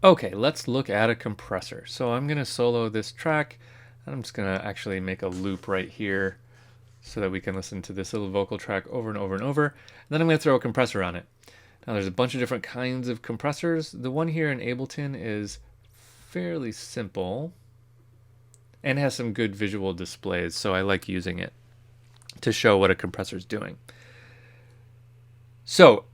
Okay, let's look at a compressor. So I'm going to solo this track. I'm just going to actually make a loop right here so that we can listen to this little vocal track over and over and over. And then I'm going to throw a compressor on it. Now there's a bunch of different kinds of compressors. The one here in Ableton is fairly simple and has some good visual displays, so I like using it to show what a compressor is doing. So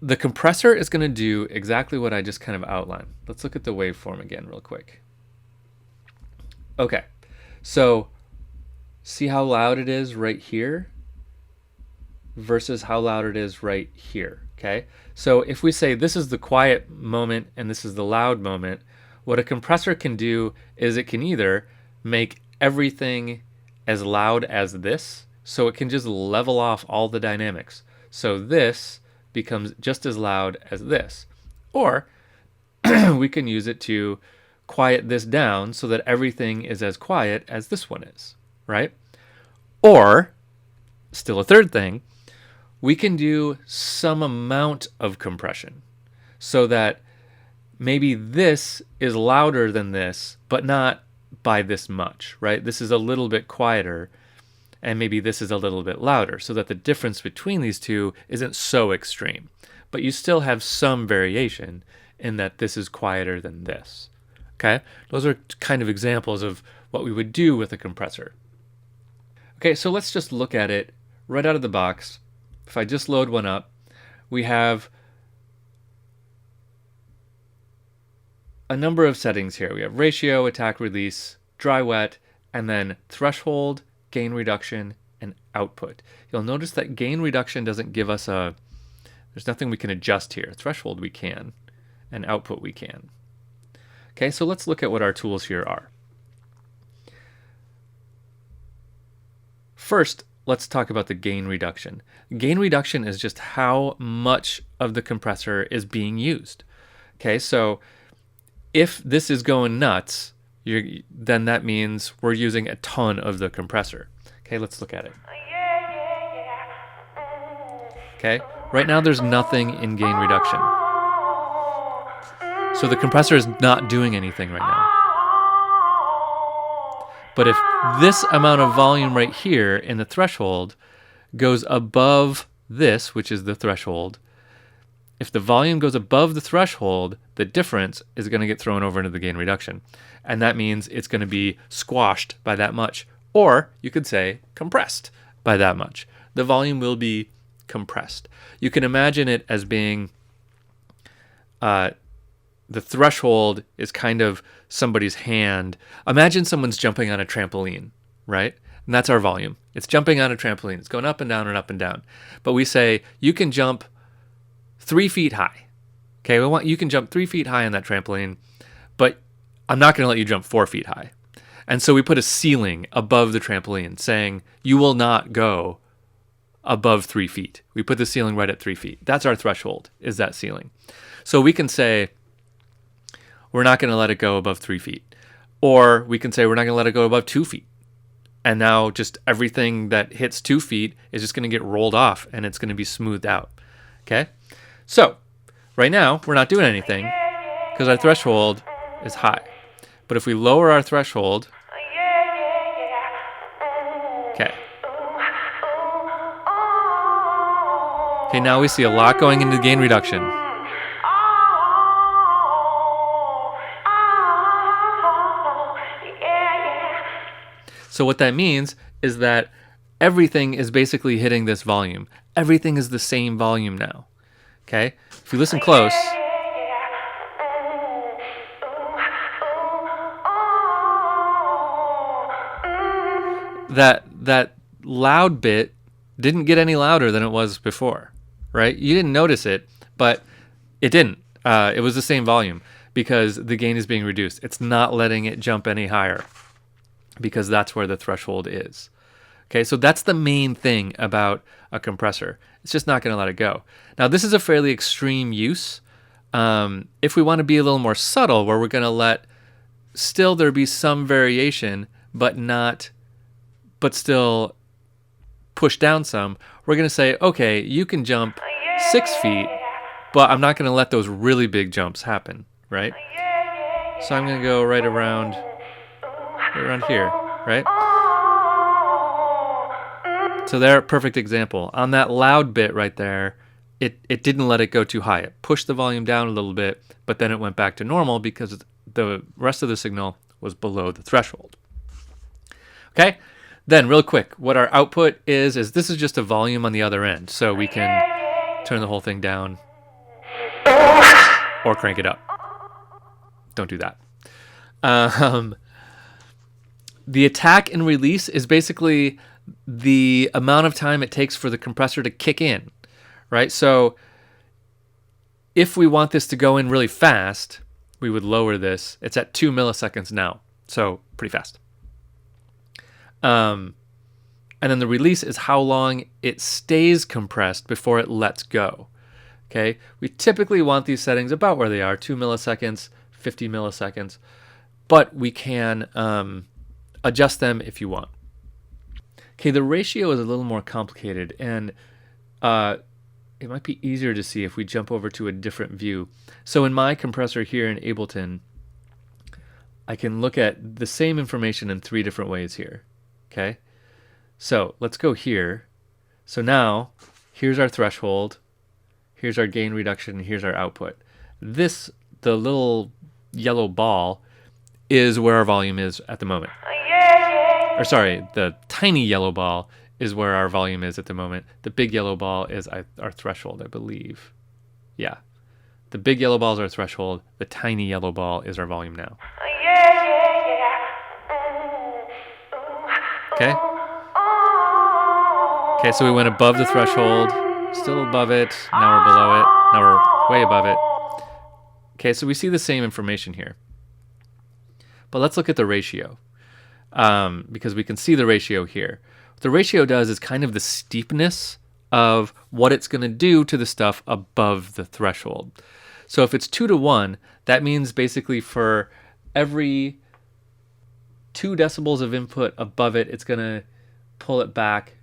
the compressor is going to do exactly what I just kind of outlined. Let's look at the waveform again real quick. Okay, so see how loud it is right here versus how loud it is right here, okay? So if we say this is the quiet moment and this is the loud moment, what a compressor can do is it can either make everything as loud as this, so it can just level off all the dynamics. So this becomes just as loud as this. Or we can use it to quiet this down so that everything is as quiet as this one is, right? Or, still a third thing, we can do some amount of compression so that maybe this is louder than this, but not by this much, right? This is a little bit quieter, and maybe this is a little bit louder, so that the difference between these two isn't so extreme. But you still have some variation in that this is quieter than this. Okay? Those are kind of examples of what we would do with a compressor. Okay, so let's just look at it right out of the box. If I just load one up, we have a number of settings here. We have ratio, attack, release, dry, wet, and then threshold, gain reduction, and output. You'll notice that gain reduction doesn't give us there's nothing we can adjust here. Threshold we can, and output we can. Okay, so let's look at what our tools here are. First, let's talk about the gain reduction. Gain reduction is just how much of the compressor is being used. Okay, so if this is going nuts, then that means we're using a ton of the compressor. Okay, let's look at it. Okay, right now there's nothing in gain reduction. So the compressor is not doing anything right now. But if this amount of volume right here in the threshold goes above this, which is the threshold, if the volume goes above the threshold, the difference is going to get thrown over into the gain reduction. And that means it's going to be squashed by that much. Or you could say compressed by that much. The volume will be compressed. You can imagine it as being the threshold is kind of somebody's hand. Imagine someone's jumping on a trampoline, right? And that's our volume. It's jumping on a trampoline. It's going up and down and up and down. But we say you can jump 3 feet high. Okay, you can jump 3 feet high on that trampoline, but I'm not going to let you jump 4 feet high. And so we put a ceiling above the trampoline saying you will not go above 3 feet. We put the ceiling right at 3 feet. That's our threshold, is that ceiling. So we can say we're not going to let it go above 3 feet. Or we can say we're not going to let it go above 2 feet. And now just everything that hits 2 feet is just going to get rolled off and it's going to be smoothed out. Okay? So, right now, we're not doing anything because our threshold is high. But if we lower our threshold, okay. Okay, now we see a lot going into gain reduction. So what that means is that everything is basically hitting this volume. Everything is the same volume now. Okay? If you listen close, that loud bit didn't get any louder than it was before, right? You didn't notice it, but it didn't. It was the same volume because the gain is being reduced. It's not letting it jump any higher because that's where the threshold is. Okay, so that's the main thing about a compressor. It's just not going to let it go. Now, this is a fairly extreme use. If we want to be a little more subtle, where we're going to let still there be some variation, but still push down some, we're going to say, okay, you can jump 6 feet, but I'm not going to let those really big jumps happen, right? So I'm going to go right around here, right? So there, perfect example. On that loud bit right there, it didn't let it go too high. It pushed the volume down a little bit, but then it went back to normal because the rest of the signal was below the threshold. Okay? Then real quick, what our output is this is just a volume on the other end. So we can turn the whole thing down or crank it up. Don't do that. The attack and release is basically the amount of time it takes for the compressor to kick in, right? So if we want this to go in really fast, we would lower this. It's at 2 milliseconds now, so pretty fast. And then the release is how long it stays compressed before it lets go. Okay, we typically want these settings about where they are, 2 milliseconds, 50 milliseconds, but we can adjust them if you want. Okay, the ratio is a little more complicated, and it might be easier to see if we jump over to a different view. So in my compressor here in Ableton, I can look at the same information in 3 different ways here. Okay, so let's go here. So now, here's our threshold, here's our gain reduction, and here's our output. The little yellow ball, is where our volume is at the moment. Or sorry, the tiny yellow ball is where our volume is at the moment. The big yellow ball is our threshold, I believe. Yeah. The big yellow ball is our threshold. The tiny yellow ball is our volume now. Okay? Okay, so we went above the threshold, still above it, now we're below it, now we're way above it. Okay, so we see the same information here. But let's look at the ratio, because we can see the ratio here. What the ratio does is kind of the steepness of what it's going to do to the stuff above the threshold. So if it's 2 to 1, that means basically for every 2 decibels of input above it, it's going to pull it back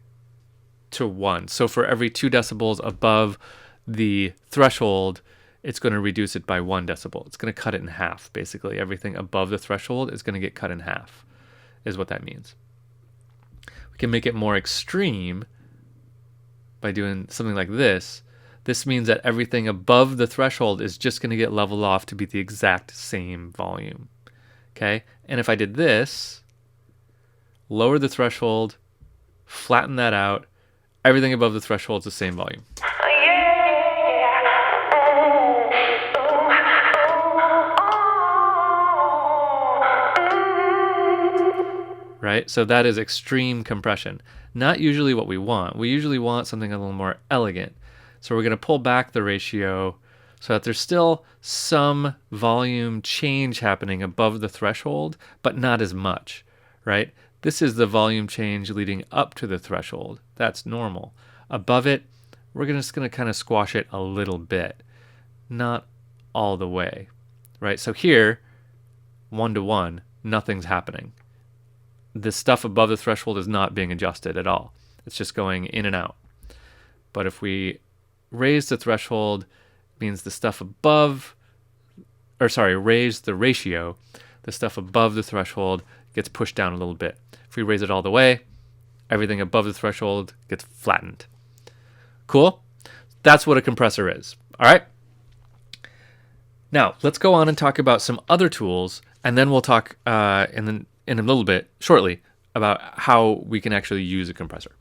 to 1. So for every 2 decibels above the threshold, it's going to reduce it by 1 decibel. It's going to cut it in half, basically. Everything above the threshold is going to get cut in half, is what that means. We can make it more extreme by doing something like this. This means that everything above the threshold is just going to get leveled off to be the exact same volume. Okay? And if I did this, lower the threshold, flatten that out, everything above the threshold is the same volume. Right? So that is extreme compression. Not usually what we want. We usually want something a little more elegant. So we're going to pull back the ratio so that there's still some volume change happening above the threshold, but not as much, right? This is the volume change leading up to the threshold. That's normal. Above it, we're just going to kind of squash it a little bit, not all the way, right? So here, 1 to 1, nothing's happening. The stuff above the threshold is not being adjusted at all. It's just going in and out. But if we raise the threshold, it means the stuff above, raise the ratio, the stuff above the threshold gets pushed down a little bit. If we raise it all the way, everything above the threshold gets flattened. Cool? That's what a compressor is. All right? Now, let's go on and talk about some other tools, and then we'll talk in a little bit, shortly, about how we can actually use a compressor.